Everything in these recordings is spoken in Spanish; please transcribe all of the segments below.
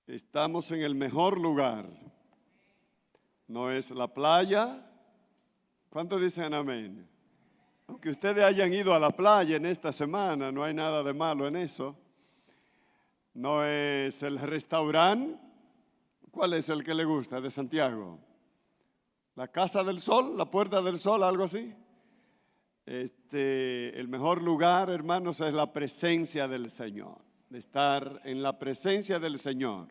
Estamos en el mejor lugar. No es la playa. ¿Cuántos dicen amén? Aunque ustedes hayan ido a la playa en esta semana, no hay nada de malo en eso. No es el restaurante. ¿Cuál es el que le gusta de Santiago? ¿La Casa del Sol? ¿La Puerta del Sol? ¿Algo así? El mejor lugar, hermanos, es la presencia del Señor. De estar en la presencia del Señor.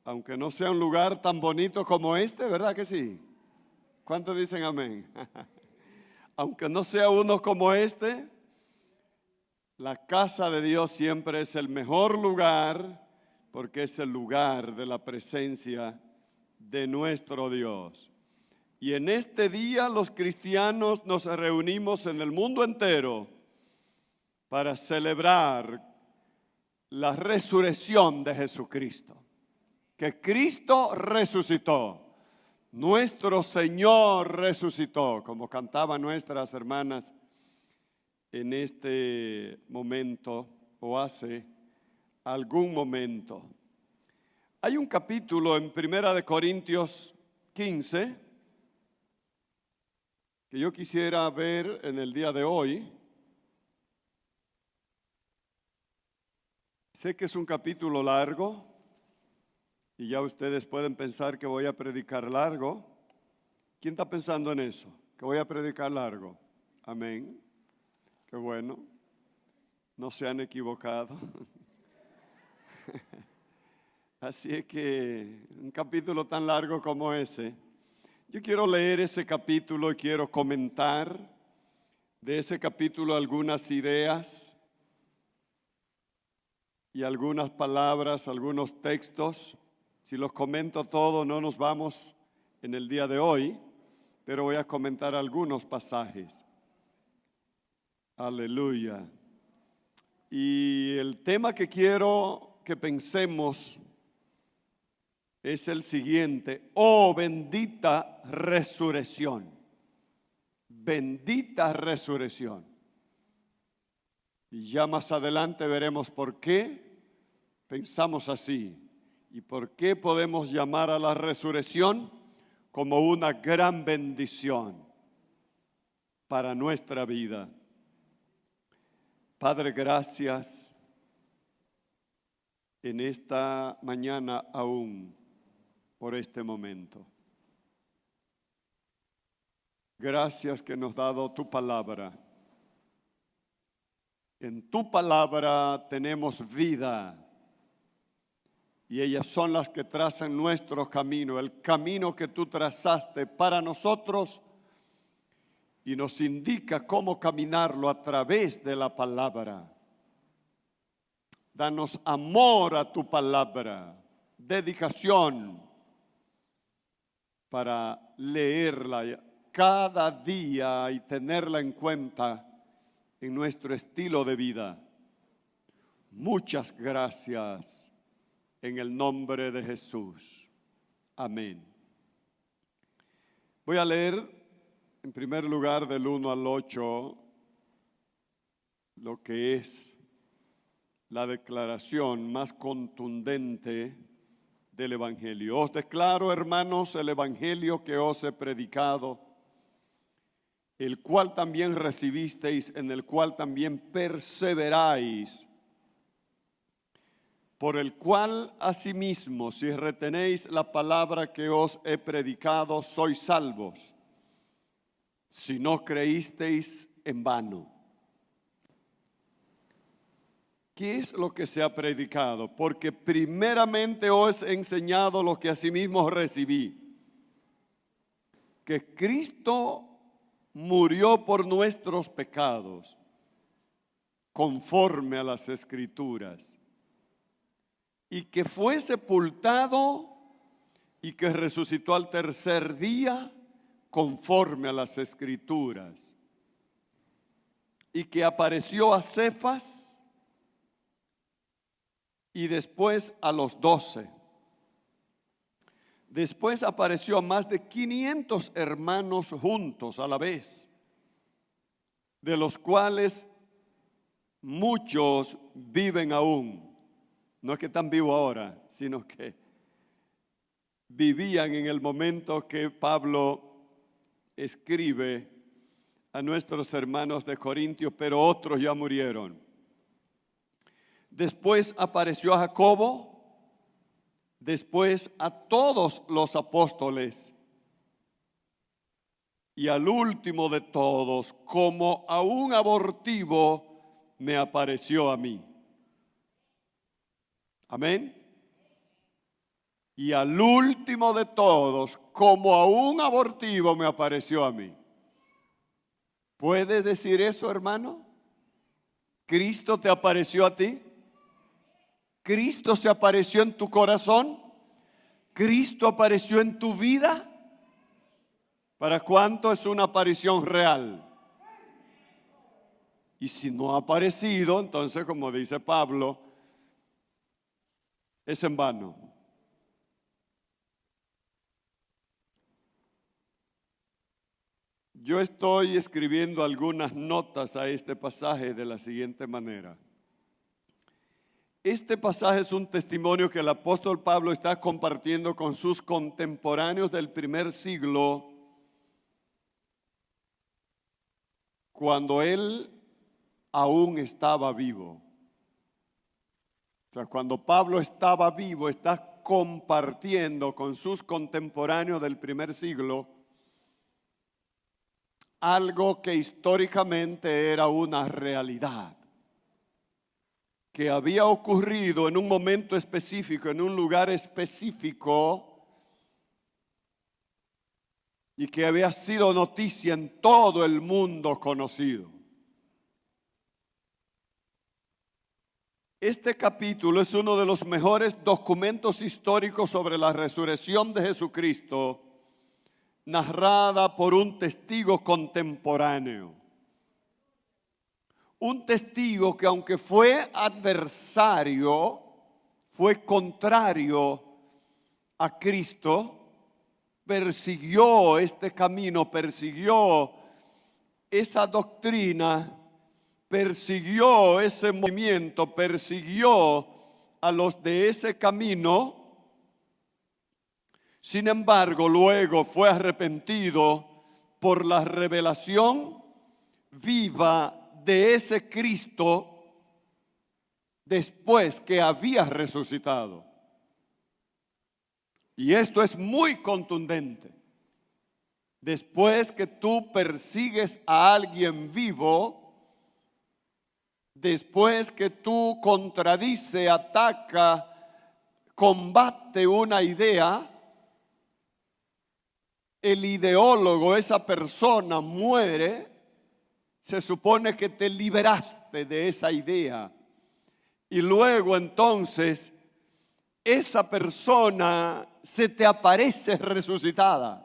Aunque no sea un lugar tan bonito como este, ¿verdad que sí? ¿Cuántos dicen amén? Aunque no sea uno como este, la casa de Dios siempre es el mejor lugar porque es el lugar de la presencia de nuestro Dios. Y en este día los cristianos nos reunimos en el mundo entero para celebrar la resurrección de Jesucristo. Que Cristo resucitó. Nuestro Señor resucitó, como cantaban nuestras hermanas en este momento o hace algún momento. Hay un capítulo en 1 Corintios 15 que yo quisiera ver en el día de hoy. Sé que es un capítulo largo. Y ya ustedes pueden pensar que voy a predicar largo. ¿Quién está pensando en eso? Que voy a predicar largo. Amén. Qué bueno. No se han equivocado. Así es que un capítulo tan largo como ese. Yo quiero leer ese capítulo y quiero comentar de ese capítulo algunas ideas y algunas palabras, algunos textos. Si los comento todos, no nos vamos en el día de hoy, pero voy a comentar algunos pasajes. Aleluya. Y el tema que quiero que pensemos es el siguiente: oh, bendita resurrección. Bendita resurrección. Y ya más adelante veremos por qué pensamos así. ¿Y por qué podemos llamar a la resurrección como una gran bendición para nuestra vida? Padre, gracias en esta mañana aún por este momento. Gracias que nos has dado tu palabra. En tu palabra tenemos vida. Y ellas son las que trazan nuestro camino, el camino que tú trazaste para nosotros y nos indica cómo caminarlo a través de la palabra. Danos amor a tu palabra, dedicación para leerla cada día y tenerla en cuenta en nuestro estilo de vida. Muchas gracias. En el nombre de Jesús. Amén. Voy a leer en primer lugar del 1 al 8 lo que es la declaración más contundente del Evangelio. Os declaro, hermanos, el Evangelio que os he predicado, el cual también recibisteis, en el cual también perseveráis, por el cual asimismo, si retenéis la palabra que os he predicado, sois salvos, si no creísteis en vano. ¿Qué es lo que se ha predicado? Porque primeramente os he enseñado lo que asimismo recibí, que Cristo murió por nuestros pecados, conforme a las Escrituras, y que fue sepultado y que resucitó al tercer día conforme a las Escrituras, y que apareció a Cefas y después a los 12. Después apareció a más de 500 hermanos juntos a la vez, de los cuales muchos viven aún, No es que están vivos ahora, sino que vivían en el momento que Pablo escribe a nuestros hermanos de Corintios, pero otros ya murieron. Después apareció a Jacobo, después a todos los apóstoles y al último de todos, como a un abortivo, me apareció a mí. Amén. Y al último de todos, como a un abortivo, me apareció a mí. ¿Puedes decir eso, hermano? ¿Cristo te apareció a ti? ¿Cristo se apareció en tu corazón? ¿Cristo apareció en tu vida? ¿Para cuánto es una aparición real? Y si no ha aparecido, entonces, como dice Pablo, es en vano. Yo estoy escribiendo algunas notas a este pasaje de la siguiente manera. Este pasaje es un testimonio que el apóstol Pablo está compartiendo con sus contemporáneos del primer siglo, cuando él aún estaba vivo. O sea, cuando Pablo estaba vivo, está compartiendo con sus contemporáneos del primer siglo algo que históricamente era una realidad, que había ocurrido en un momento específico, en un lugar específico, y que había sido noticia en todo el mundo conocido. Este capítulo es uno de los mejores documentos históricos sobre la resurrección de Jesucristo, narrada por un testigo contemporáneo. Un testigo que, aunque fue adversario, fue contrario a Cristo, persiguió este camino, persiguió esa doctrina, persiguió ese movimiento, persiguió a los de ese camino. Sin embargo, luego fue arrepentido por la revelación viva de ese Cristo después que había resucitado. Y esto es muy contundente. Después que tú persigues a alguien vivo, después que tú contradice, ataca, combate una idea, el ideólogo, esa persona muere, se supone que te liberaste de esa idea. Y luego entonces esa persona se te aparece resucitada.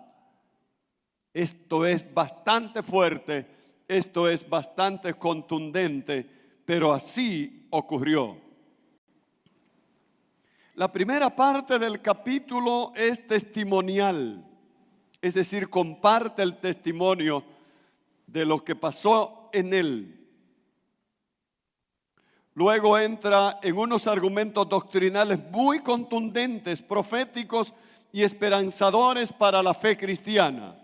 Esto es bastante fuerte, esto es bastante contundente, pero así ocurrió. La primera parte del capítulo es testimonial, es decir, comparte el testimonio de lo que pasó en él. Luego entra en unos argumentos doctrinales muy contundentes, proféticos y esperanzadores para la fe cristiana.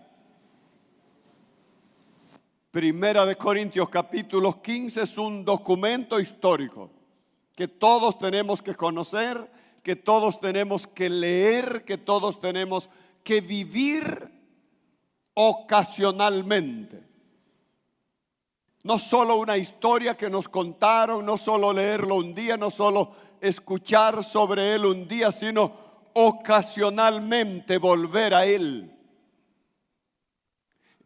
Primera de Corintios capítulo 15 es un documento histórico que todos tenemos que conocer, que todos tenemos que leer, que todos tenemos que vivir ocasionalmente. No solo una historia que nos contaron, no solo leerlo un día, no solo escuchar sobre él un día, sino ocasionalmente volver a él.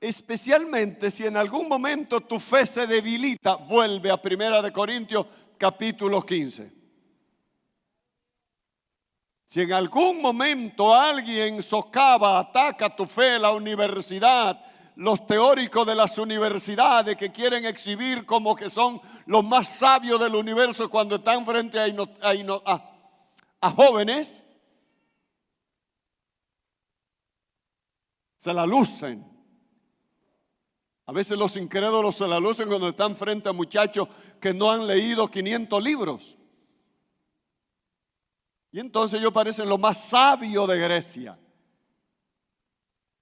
Especialmente si en algún momento tu fe se debilita, vuelve a Primera de Corintios capítulo 15. Si en algún momento alguien socava, ataca tu fe, la universidad, los teóricos de las universidades que quieren exhibir como que son los más sabios del universo cuando están frente a jóvenes, se la lucen. A veces los incrédulos se la lucen cuando están frente a muchachos que no han leído 500 libros. Y entonces ellos parecen lo más sabio de Grecia.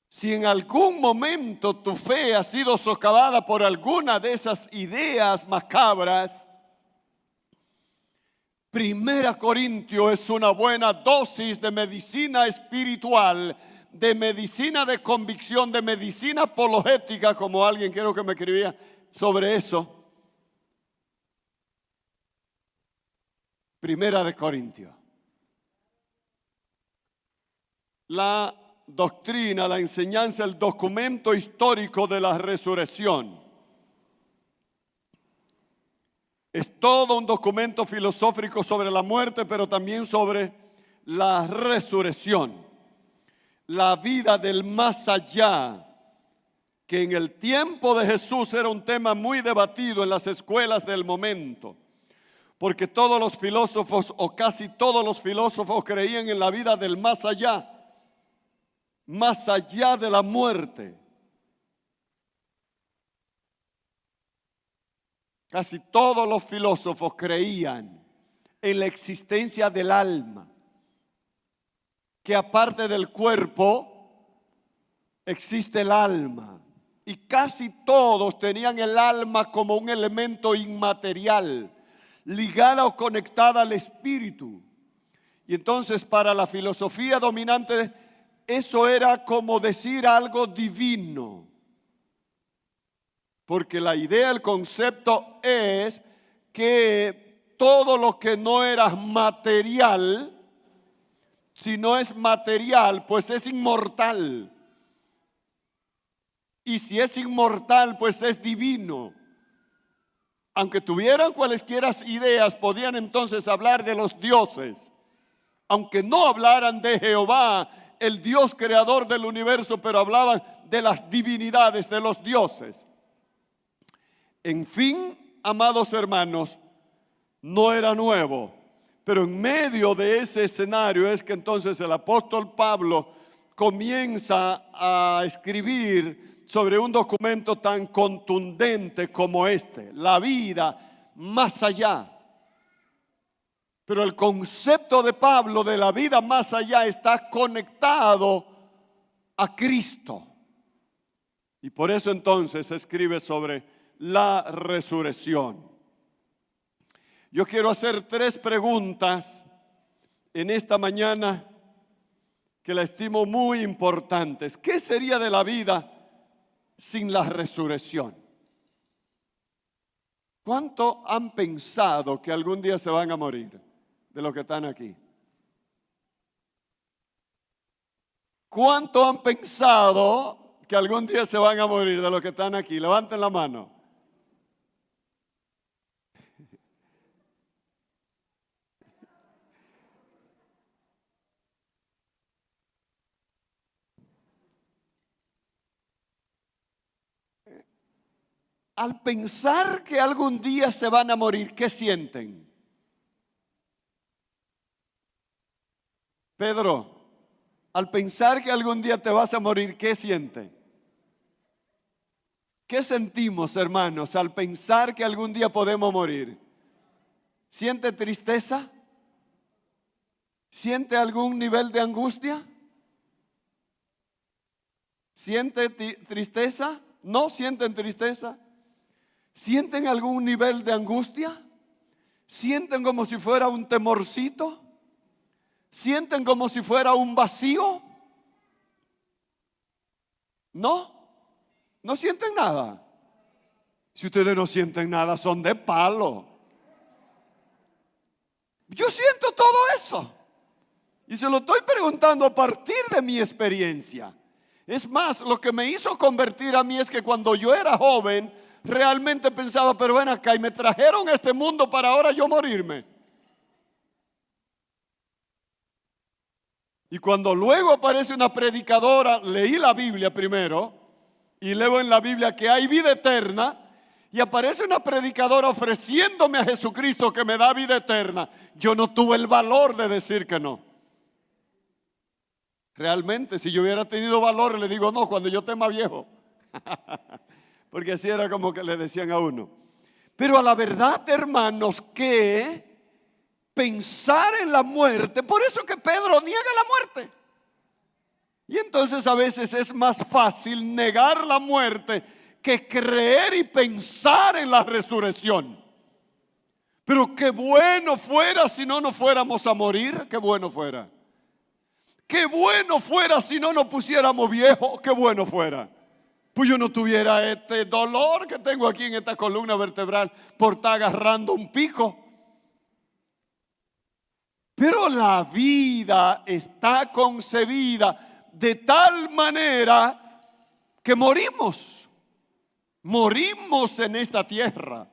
Si en algún momento tu fe ha sido socavada por alguna de esas ideas macabras, Primera Corintios es una buena dosis de medicina espiritual, de medicina de convicción, de medicina apologética, como alguien creo que me escribía sobre eso. Primera de Corintios. La doctrina, la enseñanza, el documento histórico de la resurrección. Es todo un documento filosófico sobre la muerte, pero también sobre la resurrección, la vida del más allá, que en el tiempo de Jesús era un tema muy debatido en las escuelas del momento, porque todos los filósofos o casi todos los filósofos creían en la vida del más allá de la muerte. Casi todos los filósofos creían en la existencia del alma, que aparte del cuerpo existe el alma. Y casi todos tenían el alma como un elemento inmaterial, ligada o conectada al espíritu. Y entonces para la filosofía dominante eso era como decir algo divino. Porque la idea, el concepto es que todo lo que no era material, si no es material, pues es inmortal. Y si es inmortal, pues es divino. Aunque tuvieran cualesquiera ideas, podían entonces hablar de los dioses. Aunque no hablaran de Jehová, el Dios creador del universo, pero hablaban de las divinidades, de los dioses. En fin, amados hermanos, no era nuevo, pero en medio de ese escenario es que entonces el apóstol Pablo comienza a escribir sobre un documento tan contundente como este, la vida más allá. Pero el concepto de Pablo de la vida más allá está conectado a Cristo. Y por eso entonces escribe sobre la resurrección. Yo quiero hacer 3 preguntas en esta mañana que la estimo muy importantes. ¿Qué sería de la vida sin la resurrección? ¿Cuánto han pensado que algún día se van a morir de los que están aquí? ¿Cuánto han pensado que algún día se van a morir de los que están aquí? Levanten la mano. Al pensar que algún día se van a morir, ¿qué sienten? Pedro, al pensar que algún día te vas a morir, ¿qué sienten? ¿Qué sentimos, hermanos, al pensar que algún día podemos morir? ¿Siente tristeza? ¿Siente algún nivel de angustia? ¿Siente tristeza? ¿No sienten tristeza? ¿Sienten algún nivel de angustia? ¿Sienten como si fuera un temorcito? ¿Sienten como si fuera un vacío? ¿No? ¿No sienten nada? Si ustedes no sienten nada, son de palo. Yo siento todo eso. Y se lo estoy preguntando a partir de mi experiencia. Es más, lo que me hizo convertir a mí es que cuando yo era joven, realmente pensaba, pero ven acá, y me trajeron a este mundo para ahora yo morirme. Y cuando luego aparece una predicadora, leí la Biblia primero, y leo en la Biblia que hay vida eterna, y aparece una predicadora ofreciéndome a Jesucristo que me da vida eterna. Yo no tuve el valor de decir que no. Realmente, si yo hubiera tenido valor, le digo no, cuando yo esté más viejo. Porque así era como que le decían a uno. Pero a la verdad, hermanos, que pensar en la muerte. Por eso que Pedro niega la muerte. Y entonces a veces es más fácil negar la muerte que creer y pensar en la resurrección. Pero qué bueno fuera si no nos fuéramos a morir, qué bueno fuera. Qué bueno fuera si no nos pusiéramos viejos, qué bueno fuera. Pues yo no tuviera este dolor que tengo aquí en esta columna vertebral por estar agarrando un pico. Pero la vida está concebida de tal manera que morimos. Morimos en esta tierra.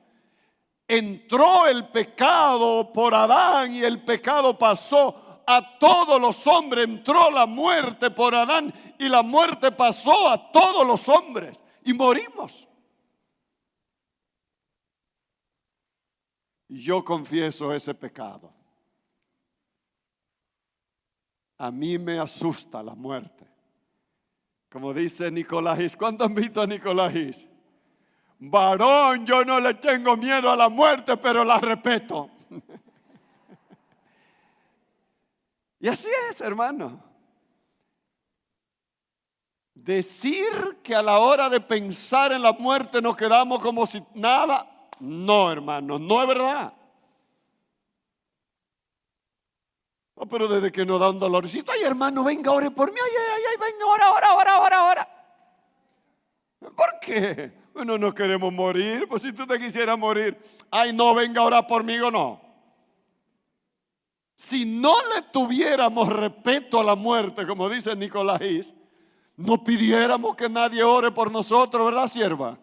Entró el pecado por Adán y el pecado pasó a todos los hombres. Entró la muerte por Adán y la muerte pasó a todos los hombres y morimos. Y yo confieso ese pecado. A mí me asusta la muerte. Como dice Nicolás, ¿cuánto han visto a Nicolás? Varón, yo no le tengo miedo a la muerte, pero la respeto. Y así es, hermano. Decir que a la hora de pensar en la muerte nos quedamos como si nada, no, hermano, no es verdad. No, pero desde que nos da un dolorcito, ay, hermano, venga, ore por mí, ay, venga, ora. ¿Por qué? Bueno, no queremos morir. Pues si tú te quisieras morir, ay, no, venga a orar por mí o no. Si no le tuviéramos respeto a la muerte, como dice Nicolás, no pidiéramos que nadie ore por nosotros, ¿verdad, sierva?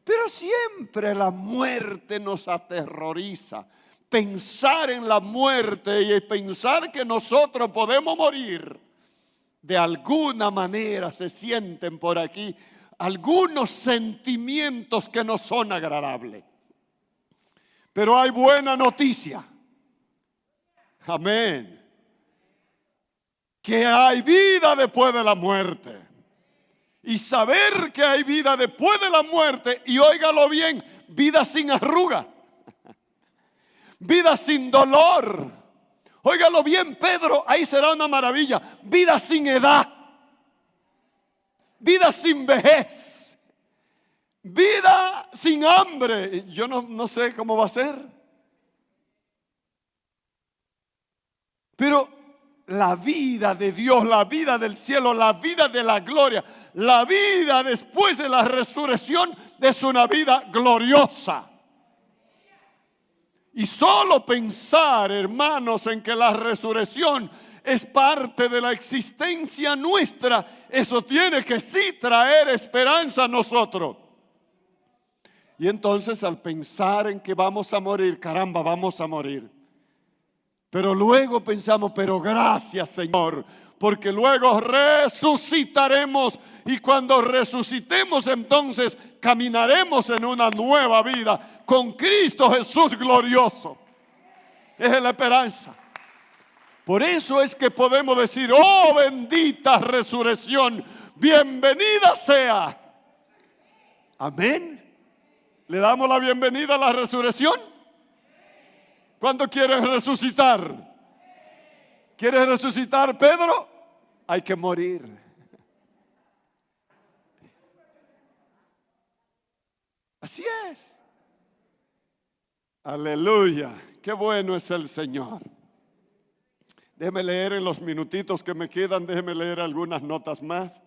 Pero siempre la muerte nos aterroriza. Pensar en la muerte y pensar que nosotros podemos morir, de alguna manera se sienten por aquí algunos sentimientos que no son agradables. Pero hay buena noticia. Amén. Que hay vida después de la muerte. Y saber que hay vida después de la muerte, y óigalo bien, vida sin arruga, vida sin dolor. Óigalo bien, Pedro, ahí será una maravilla. Vida sin edad, vida sin vejez, vida sin hambre. Yo no sé cómo va a ser. Pero la vida de Dios, la vida del cielo, la vida de la gloria, la vida después de la resurrección es una vida gloriosa. Y solo pensar, hermanos, en que la resurrección es parte de la existencia nuestra, eso tiene que sí traer esperanza a nosotros. Y entonces al pensar en que vamos a morir, caramba, vamos a morir. Pero luego pensamos, pero gracias, Señor, porque luego resucitaremos, y cuando resucitemos entonces caminaremos en una nueva vida con Cristo Jesús glorioso. Esa es la esperanza. Por eso es que podemos decir, oh bendita resurrección, bienvenida sea. Amén. ¿Le damos la bienvenida a la resurrección? ¿Cuándo quieres resucitar? ¿Quieres resucitar, Pedro? Hay que morir. Así es. Aleluya. Qué bueno es el Señor. Déjeme leer en los minutitos que me quedan, déjeme leer algunas notas más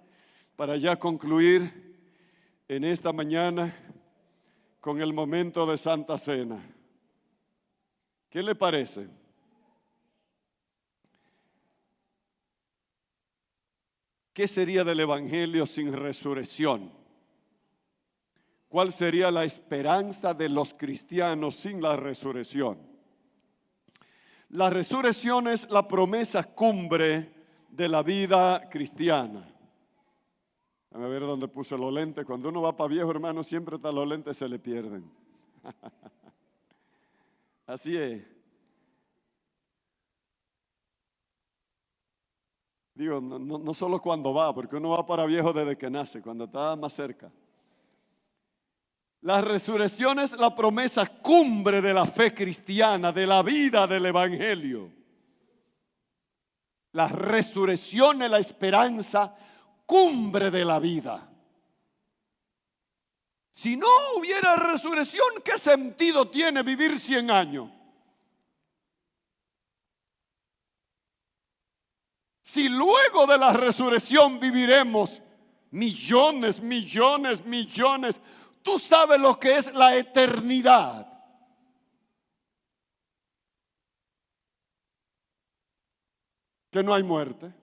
para ya concluir en esta mañana con el momento de Santa Cena. ¿Qué le parece? ¿Qué sería del Evangelio sin resurrección? ¿Cuál sería la esperanza de los cristianos sin la resurrección? La resurrección es la promesa cumbre de la vida cristiana. Déjame ver dónde puse los lentes. Cuando uno va para viejo, hermano, siempre hasta los lentes se le pierden. Así es. Digo, no solo cuando va, porque uno va para viejo desde que nace, cuando está más cerca. La resurrección es la promesa cumbre de la fe cristiana, de la vida del evangelio. La resurrección es la esperanza cumbre de la vida. Si no hubiera resurrección, ¿qué sentido tiene vivir 100 años? Si luego de la resurrección viviremos millones, millones, millones, tú sabes lo que es la eternidad. Que no hay muerte.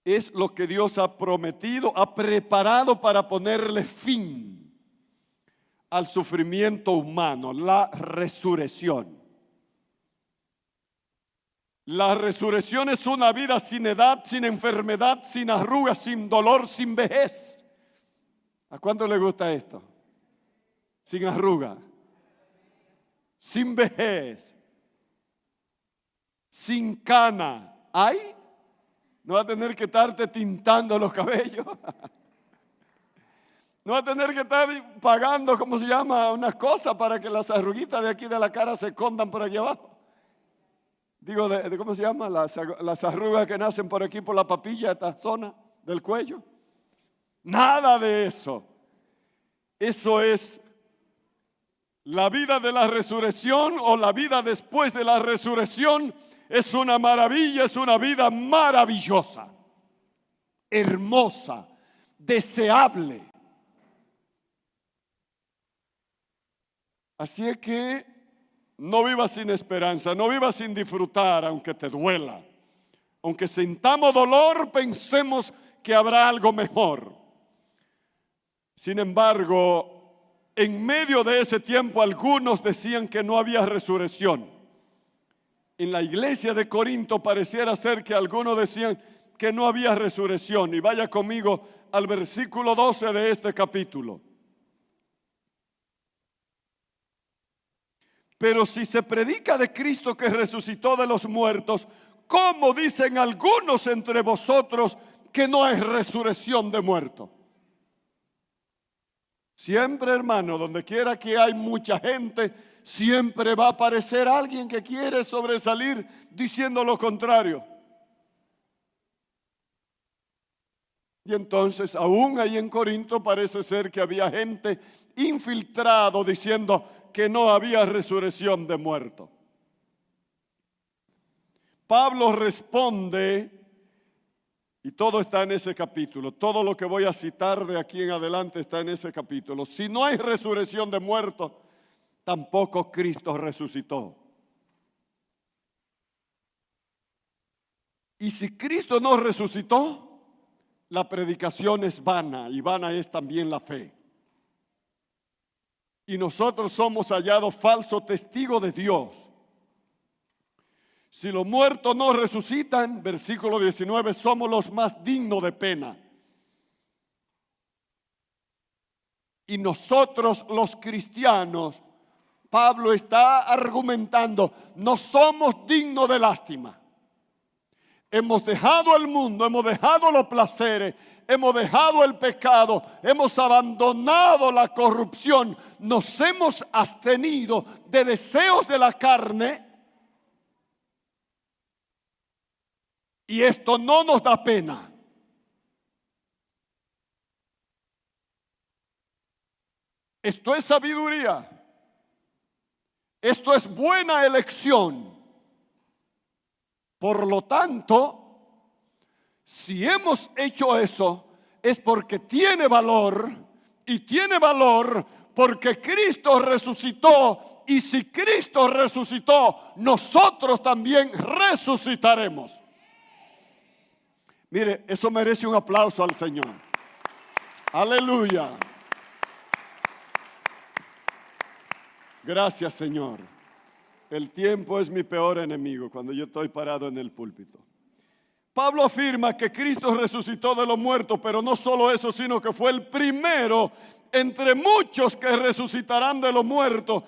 Es lo que Dios ha prometido, ha preparado para ponerle fin al sufrimiento humano, la resurrección. La resurrección es una vida sin edad, sin enfermedad, sin arrugas, sin dolor, sin vejez. ¿A cuánto le gusta esto? Sin arruga, sin vejez, sin cana. ¿Hay? No va a tener que estarte tintando los cabellos. No va a tener que estar pagando, ¿cómo se llama? Una cosa para que las arruguitas de aquí de la cara se escondan por aquí abajo. Digo, ¿cómo se llama? Las arrugas que nacen por aquí, por la papilla, esta zona del cuello. Nada de eso. Eso es la vida de la resurrección o la vida después de la resurrección. Es una maravilla, es una vida maravillosa, hermosa, deseable. Así es que no vivas sin esperanza, no vivas sin disfrutar, aunque te duela. Aunque sintamos dolor, pensemos que habrá algo mejor. Sin embargo, en medio de ese tiempo, algunos decían que no había resurrección. En la iglesia de Corinto pareciera ser que algunos decían que no había resurrección. Y vaya conmigo al versículo 12 de este capítulo. Pero si se predica de Cristo que resucitó de los muertos, ¿cómo dicen algunos entre vosotros que no hay resurrección de muertos? Siempre, hermano, donde quiera que hay mucha gente, siempre va a aparecer alguien que quiere sobresalir diciendo lo contrario. Y entonces, aún ahí en Corinto parece ser que había gente infiltrado diciendo que no había resurrección de muertos. Pablo responde, y todo está en ese capítulo, todo lo que voy a citar de aquí en adelante está en ese capítulo. Si no hay resurrección de muertos, tampoco Cristo resucitó. Y si Cristo no resucitó, la predicación es vana, y vana es también la fe. Y nosotros somos hallados falso testigo de Dios. Si los muertos no resucitan, versículo 19, somos los más dignos de pena. Y nosotros los cristianos, Pablo está argumentando, no somos dignos de lástima. Hemos dejado el mundo, hemos dejado los placeres, hemos dejado el pecado, hemos abandonado la corrupción, nos hemos abstenido de deseos de la carne. Y esto no nos da pena. Esto es sabiduría. Esto es buena elección. Por lo tanto, si hemos hecho eso, es porque tiene valor. Y tiene valor porque Cristo resucitó. Y si Cristo resucitó, nosotros también resucitaremos. Mire, eso merece un aplauso al Señor. Aleluya. Gracias, Señor. El tiempo es mi peor enemigo cuando yo estoy parado en el púlpito. Pablo afirma que Cristo resucitó de los muertos, pero no solo eso, sino que fue el primero entre muchos que resucitarán de los muertos.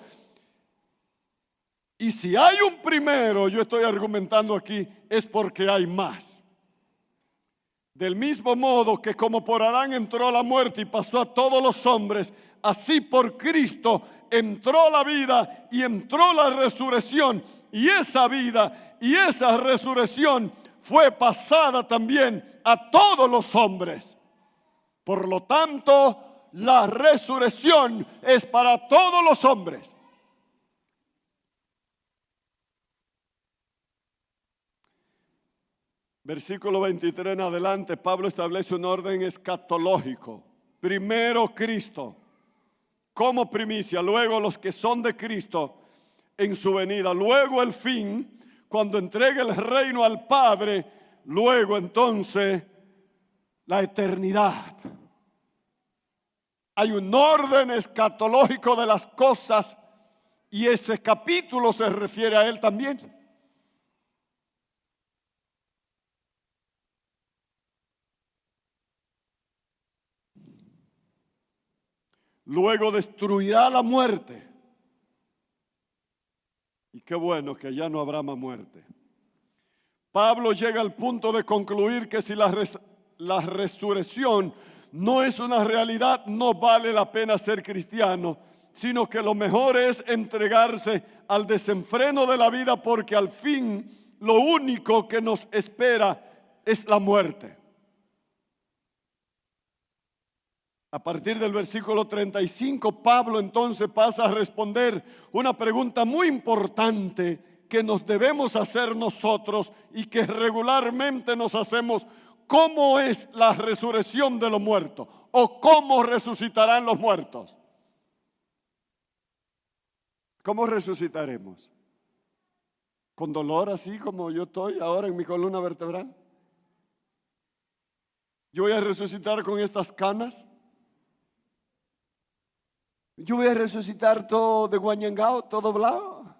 Y si hay un primero, yo estoy argumentando aquí, es porque hay más. Del mismo modo que como por Adán entró la muerte y pasó a todos los hombres, así por Cristo entró la vida y entró la resurrección. Y esa vida y esa resurrección fue pasada también a todos los hombres. Por lo tanto, la resurrección es para todos los hombres. Versículo 23 en adelante, Pablo establece un orden escatológico. Primero Cristo como primicia, luego los que son de Cristo en su venida, luego el fin, cuando entregue el reino al Padre, luego entonces la eternidad. Hay un orden escatológico de las cosas y ese capítulo se refiere a él también. Luego destruirá la muerte. Y qué bueno que ya no habrá más muerte. Pablo llega al punto de concluir que si la resurrección no es una realidad, no vale la pena ser cristiano, sino que lo mejor es entregarse al desenfreno de la vida, porque al fin lo único que nos espera es la muerte. A partir del versículo 35, Pablo entonces pasa a responder una pregunta muy importante que nos debemos hacer nosotros y que regularmente nos hacemos: ¿cómo es la resurrección de los muertos? ¿O cómo resucitarán los muertos? ¿Cómo resucitaremos? ¿Con dolor así como yo estoy ahora en mi columna vertebral? ¿Yo voy a resucitar con estas canas? ¿Yo voy a resucitar todo de guañangao, todo doblado?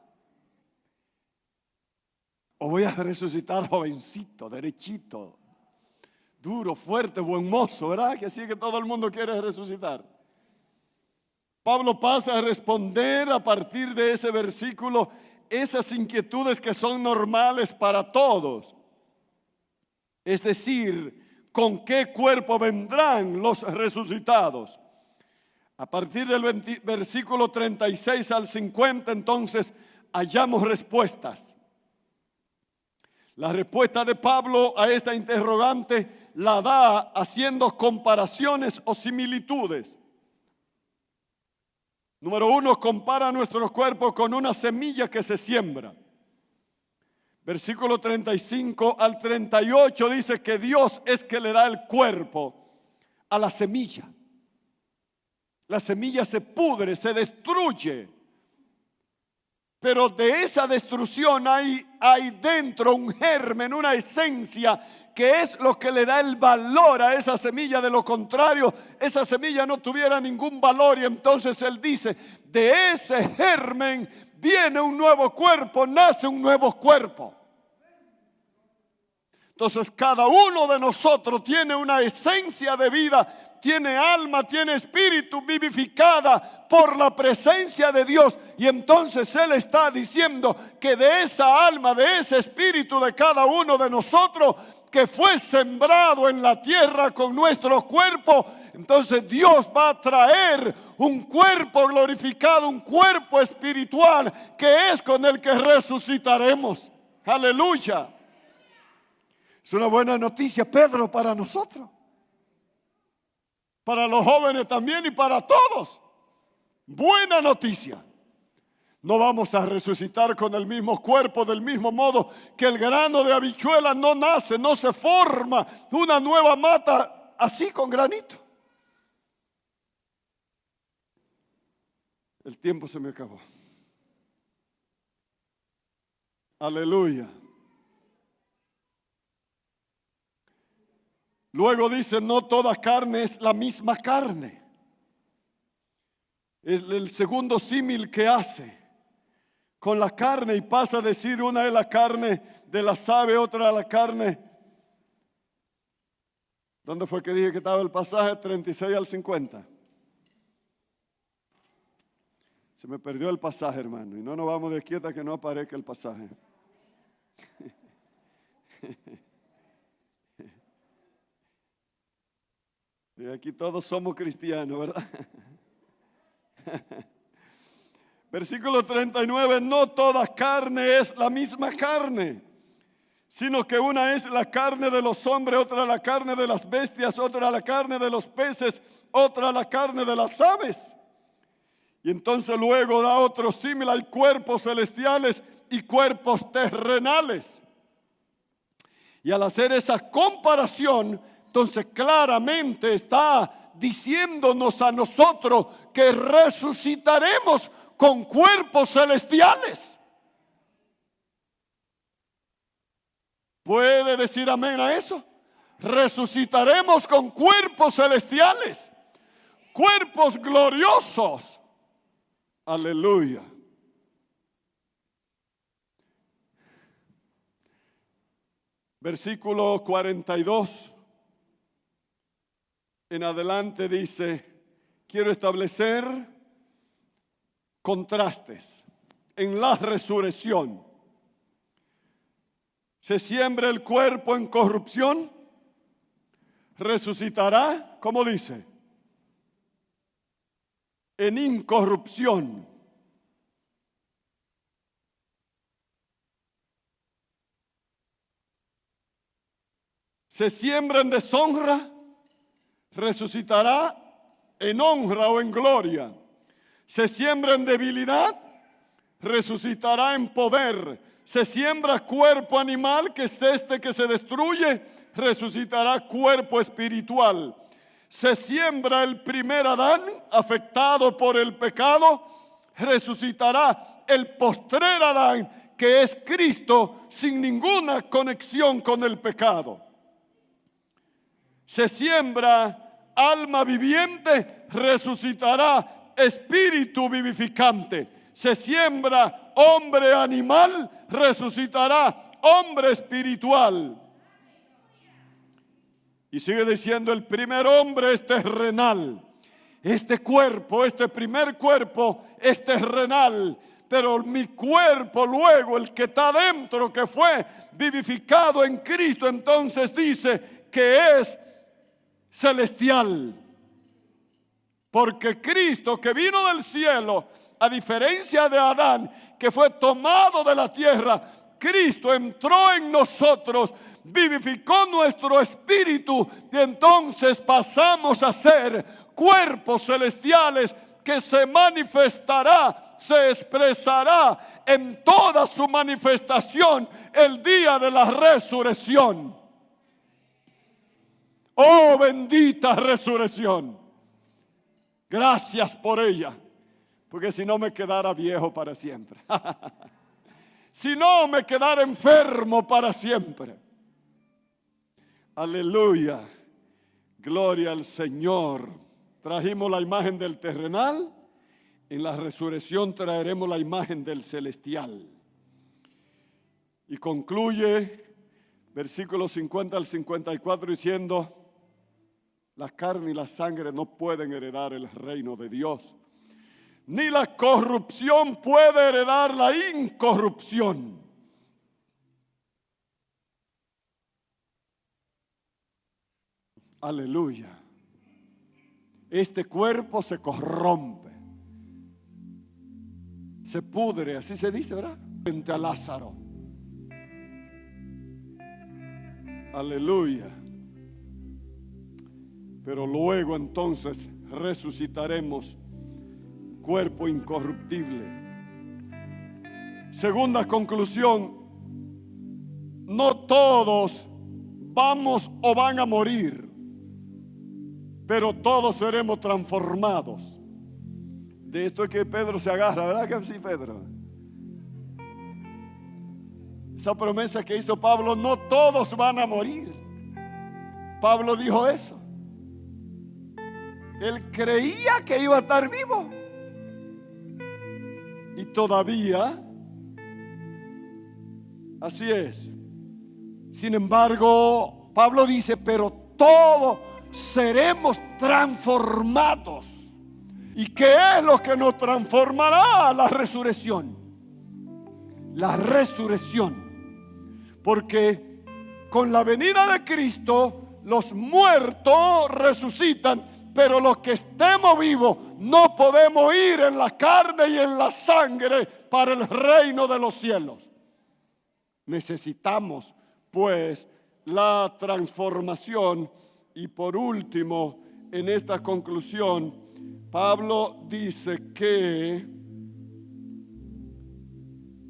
¿O voy a resucitar jovencito, derechito, duro, fuerte, buen mozo, verdad? Que así que todo el mundo quiere resucitar. Pablo pasa a responder a partir de ese versículo esas inquietudes que son normales para todos. Es decir, ¿con qué cuerpo vendrán los resucitados? A partir del versículo 36 al 50, entonces, hallamos respuestas. La respuesta de Pablo a esta interrogante la da haciendo comparaciones o similitudes. Número 1, compara nuestro cuerpo con una semilla que se siembra. Versículo 35 al 38 dice que Dios es que le da el cuerpo a la semilla. La semilla se pudre, se destruye. Pero de esa destrucción hay dentro un germen, una esencia que es lo que le da el valor a esa semilla. De lo contrario, esa semilla no tuviera ningún valor. Y entonces él dice, de ese germen viene un nuevo cuerpo, nace un nuevo cuerpo. Entonces cada uno de nosotros tiene una esencia de vida, tiene alma, tiene espíritu vivificada por la presencia de Dios. Y entonces Él está diciendo que de esa alma, de ese espíritu de cada uno de nosotros que fue sembrado en la tierra con nuestro cuerpo, entonces Dios va a traer un cuerpo glorificado, un cuerpo espiritual que es con el que resucitaremos. Aleluya. Es una buena noticia, Pedro, para nosotros, para los jóvenes también y para todos. Buena noticia. No vamos a resucitar con el mismo cuerpo, del mismo modo que el grano de habichuela no nace, no se forma una nueva mata así con granito. El tiempo se me acabó. Aleluya. Luego dice, no toda carne es la misma carne. Es el segundo símil que hace con la carne, y pasa a decir, una es la carne de las aves, otra la carne. ¿Dónde fue que dije que estaba el pasaje? 36 al 50. Se me perdió el pasaje, hermano, y no nos vamos de aquí hasta que no aparezca el pasaje. Y aquí todos somos cristianos, ¿verdad? Versículo 39, no toda carne es la misma carne, sino que una es la carne de los hombres, otra la carne de las bestias, otra la carne de los peces, otra la carne de las aves. Y entonces luego da otro símil, hay cuerpos celestiales y cuerpos terrenales. Y al hacer esa comparación, entonces claramente está diciéndonos a nosotros que resucitaremos con cuerpos celestiales. ¿Puede decir amén a eso? Resucitaremos con cuerpos celestiales, cuerpos gloriosos. Aleluya. Versículo 42 en adelante dice, quiero establecer contrastes en la resurrección. Se siembra el cuerpo en corrupción, resucitará, ¿cómo dice? En incorrupción. Se siembra en deshonra, resucitará en honra o en gloria. Se siembra en debilidad, resucitará en poder. Se siembra cuerpo animal, que es este que se destruye, resucitará cuerpo espiritual. Se siembra el primer Adán, afectado por el pecado, resucitará el postrer Adán, que es Cristo, sin ninguna conexión con el pecado. Se siembra alma viviente, resucitará espíritu vivificante. Se siembra hombre animal, resucitará hombre espiritual. Y sigue diciendo, el primer hombre es terrenal. Este cuerpo, este primer cuerpo es terrenal. Pero mi cuerpo luego, el que está dentro, que fue vivificado en Cristo, entonces dice que es celestial. Porque Cristo, que vino del cielo, a diferencia de Adán, que fue tomado de la tierra, Cristo entró en nosotros, vivificó nuestro espíritu y entonces pasamos a ser cuerpos celestiales que se manifestará, se expresará en toda su manifestación el día de la resurrección. Oh, bendita resurrección. Gracias por ella, porque si no me quedara viejo para siempre. Si no me quedara enfermo para siempre. Aleluya. Gloria al Señor. Trajimos la imagen del terrenal. En la resurrección traeremos la imagen del celestial. Y concluye versículos 50 al 54 diciendo, la carne y la sangre no pueden heredar el reino de Dios, ni la corrupción puede heredar la incorrupción. Aleluya. Este cuerpo se corrompe, se pudre, así se dice, ¿verdad? Frente a Lázaro. Aleluya. Pero luego entonces resucitaremos cuerpo incorruptible. Segunda conclusión, no todos vamos o van a morir, pero todos seremos transformados. De esto es que Pedro se agarra, ¿verdad que sí, Pedro? Esa promesa que hizo Pablo, no todos van a morir. Pablo dijo eso. Él creía que iba a estar vivo. Y todavía, así es. Sin embargo, Pablo dice, pero todos seremos transformados. ¿Y qué es lo que nos transformará? La resurrección. La resurrección. Porque con la venida de Cristo, los muertos resucitan, pero los que estemos vivos no podemos ir en la carne y en la sangre para el reino de los cielos. Necesitamos, pues, la transformación. Y por último, en esta conclusión, Pablo dice que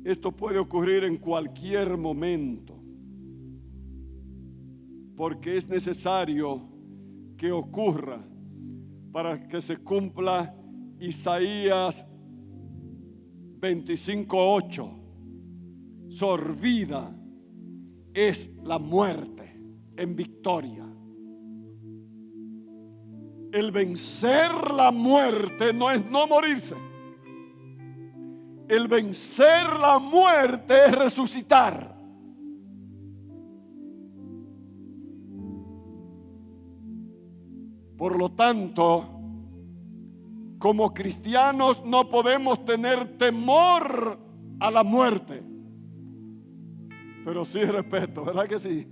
esto puede ocurrir en cualquier momento, porque es necesario que ocurra para que se cumpla Isaías 25:8. Sorbida es la muerte en victoria. El vencer la muerte no es no morirse. El vencer la muerte es resucitar. Por lo tanto, como cristianos no podemos tener temor a la muerte, pero sí respeto, ¿verdad que sí?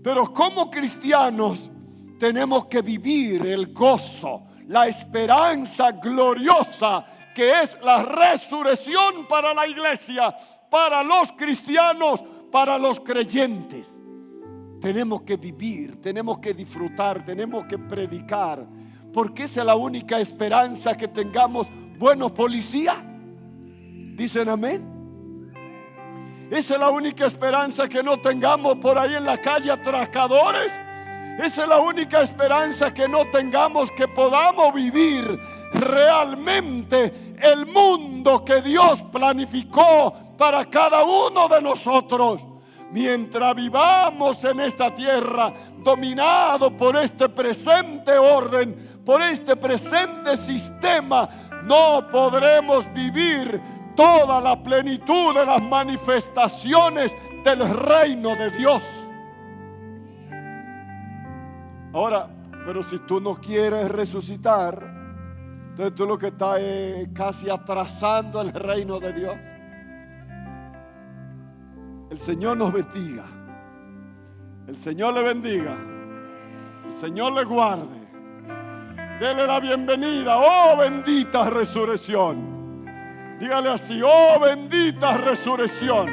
Pero como cristianos tenemos que vivir el gozo, la esperanza gloriosa que es la resurrección para la iglesia, para los cristianos, para los creyentes. Tenemos que vivir, tenemos que disfrutar, tenemos que predicar, porque esa es la única esperanza que tengamos buenos policías. ¿Dicen amén? Esa es la única esperanza, que no tengamos por ahí en la calle atracadores. Esa es la única esperanza, que no tengamos, que podamos vivir realmente el mundo que Dios planificó para cada uno de nosotros. Mientras vivamos en esta tierra, dominado por este presente orden, por este presente sistema, no podremos vivir toda la plenitud de las manifestaciones del reino de Dios. Ahora, pero si tú no quieres resucitar, entonces tú lo que estás es casi atrasando el reino de Dios. El Señor nos bendiga. El Señor le bendiga. El Señor le guarde. Dele la bienvenida. Oh, bendita resurrección. Dígale así: oh, bendita resurrección.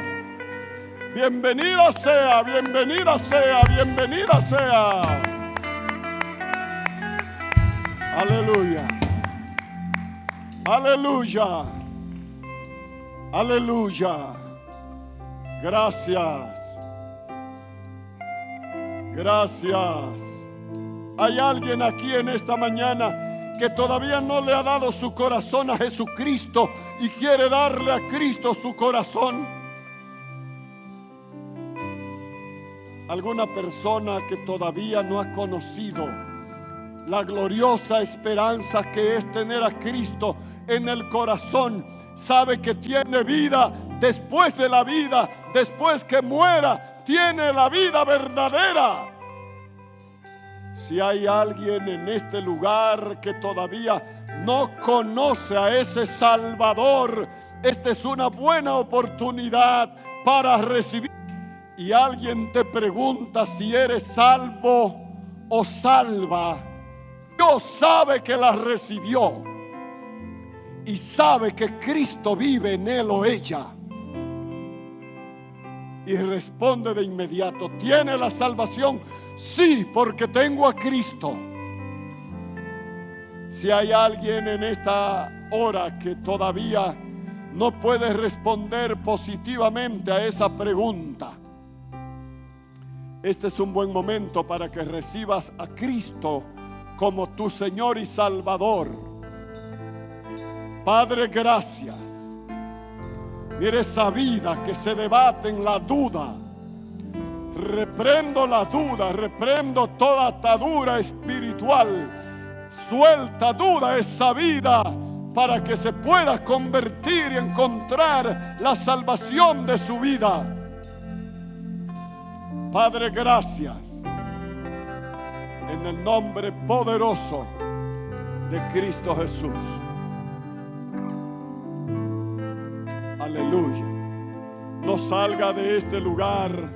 Bienvenida sea, bienvenida sea, bienvenida sea. Aleluya. Aleluya. Aleluya. Gracias. Gracias. Hay alguien aquí en esta mañana que todavía no le ha dado su corazón a Jesucristo y quiere darle a Cristo su corazón. Alguna persona que todavía no ha conocido la gloriosa esperanza que es tener a Cristo en el corazón, sabe que tiene vida después de la vida, después que muera, tiene la vida verdadera. Si hay alguien en este lugar que todavía no conoce a ese Salvador, esta es una buena oportunidad para recibir. Y alguien te pregunta si eres salvo o salva. Dios sabe que la recibió y sabe que Cristo vive en él o ella. Y responde de inmediato: ¿tiene la salvación? Sí, porque tengo a Cristo. Si hay alguien en esta hora que todavía no puede responder positivamente a esa pregunta, este es un buen momento para que recibas a Cristo como tu Señor y Salvador. Padre, gracias. Mire esa vida que se debate en la duda. Reprendo la duda, reprendo toda atadura espiritual. Suelta duda esa vida para que se pueda convertir y encontrar la salvación de su vida. Padre, gracias. En el nombre poderoso de Cristo Jesús. Aleluya. No salga de este lugar